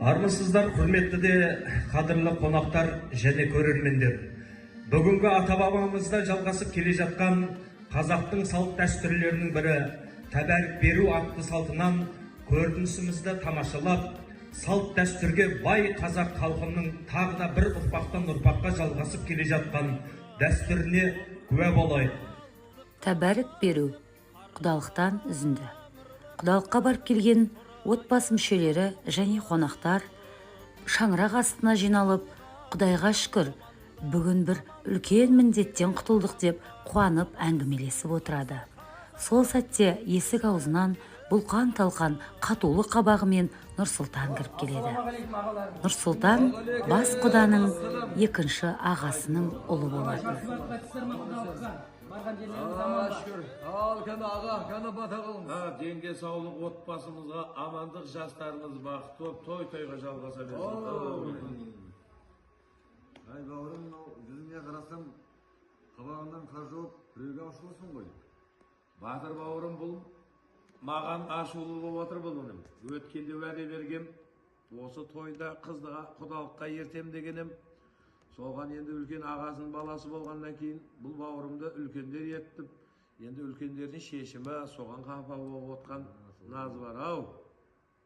Армысыздар, құрметті де қадірлі қонақтар және көрермендер. Бүгінгі ата-бабамызда жалғасып келе жатқан қазақтың салт дәстүрлерінің бірі тәбәрік беру атты салтынан көрінісімізді тамашалап, салт дәстүрге бай қазақ халқының тағы да бір ұрпақтан ұрпаққа жалғасып келе жатқан дәстүріне куә болайық. Тәбәрік беру құдалықтан үзінді. Құдалыққа барып келген отбасы мүшелері және қонақтар шаңырақ астына жиналып, Құдайға шүкір, бүгін бір үлкен міндеттен құтылдық деп қуанып әңгімелесіп отырады. Сол сәтте есік аузынан бұлқан-талқан қатулы қабағымен Нұрсұлтан кіріп келеді. Нұрсұлтан бас құданың екінші ағасының ұлы болады. Ал кәні аға, кәні бата қылыңыз. Денге саулық отбасымызға, амандық жастарыңыз бақытты болып, той-тойға жалғаса берсін. Ай бауырым, жүзіңе қарасам, қабағыңнан қар жауып, біреуге ашулысың ғой. Батыр бауырым бұл, маған ашулы болып отыр бұл өнім. Өткенде уәде бергем, осы тойда қыздыға құдалыққа ертем дегенім. Соған енді үлкен ағасының баласы болғаннан кейін бұл бауырымды үлкендер еттіп, енді үлкендердің шешімі соған қапа болып отқан назы бар ау.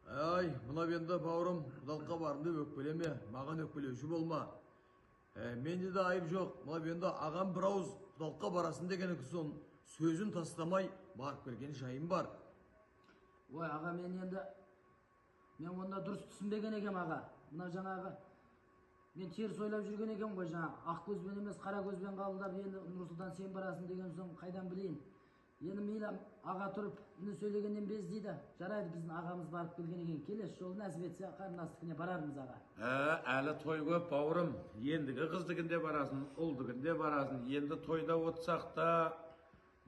Ай, мына енді бауырым құдалыққа барымды өкпелеме, маған өкпелеуші болма. Менде де айып жоқ, мына енді ағам бір ауыз құдалыққа барасын деген соң сөзін тастамай барып келген жайым бар. Ой, аға, мен онда дұрыс түсінбеген екем аға. Мына жаңағы мен теріс ойлап жүрген екен ғой, жаңа ақ көзбен емес қара көзбен қабылдап, енді Нұрсұлтан сен барасың деген соң қайдан білейін. Енді мейлі аға тұрып үні сөйлегеннен без дейді. Жарайды, біздің ағамыз барып келген екен, келесі жолы нәсіп етсе қарындастығына барармыз аға. Әлі той көп бауырым, ендігі қыздығында барасың, ұлдығында барасың. Енді тойда отырсақ та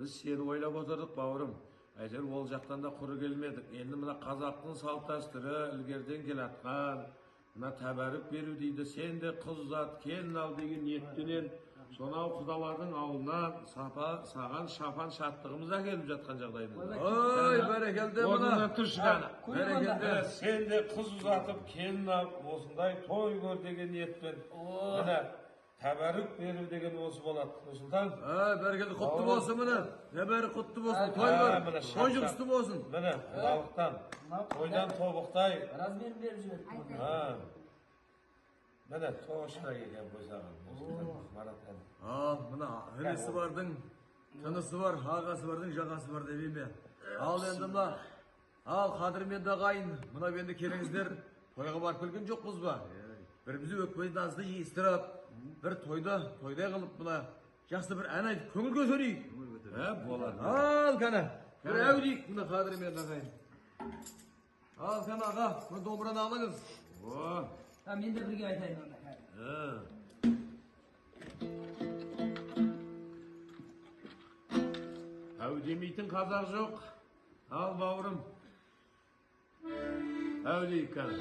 біз сені ойлап отырдық бауырым. Әйтеуір ол жақтан да құры келмедік. Енді мына қазақтың салт дәстүрі ілгерден келатқан. Мына тәбәрік беру дейді, сен де қыз ұзат, келін ал деген ниеттенен сонау құдалардың ауылынан саған шапан шаттығымыз әкеліп жатқан жағдайымыз. Ой, бәрекелді мұна. Орнынан тұршы ғана. Бәрекелді. Сен де қыз ұзатып, келін ал, осындай той көр деген ниетпен. Міне, тәбәрік беру деген осы болады, Нұрсұлтан. Бәрекелді, құтты болсын мұны. Тәбәрік құтты болсын, той бар. Той жұғысты болсын. Міне, құдалықтан, тойдан тобықтай. Размерін беріп жіберді. Міне, тоғышқа келген қойсаған, Нұрсұлтан, Мараттан. Мына інісі бардың, тынысы бар, ағасы бардың, жағасы бар деп еме. Ал енді мына, ал қадірмен дағайын, мына бенді келіңіздер, тойға барып келген жоқпыз ба? Бірімізді өкпейді назды естіріп, бір тойдай қылып мына жақсы бір ән айтып, көңіл көтерейік. Болады. Ал кәні, бір әудейік мына қадірмен дағайын. Ал кәні аға, мына домбыраны алыңыз. Мен де бірге айтайын онда. Әу демейтін қазақ жоқ. Ал бауырым. Әу дейік кәні.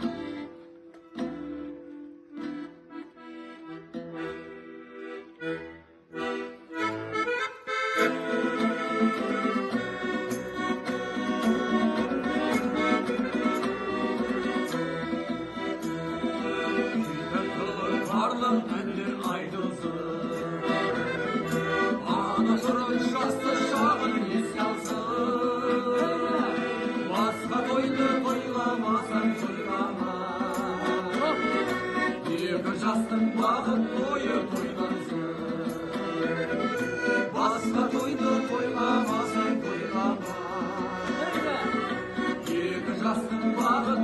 Басқа тойды тойламасаң тойлама. Екі жастың бақыт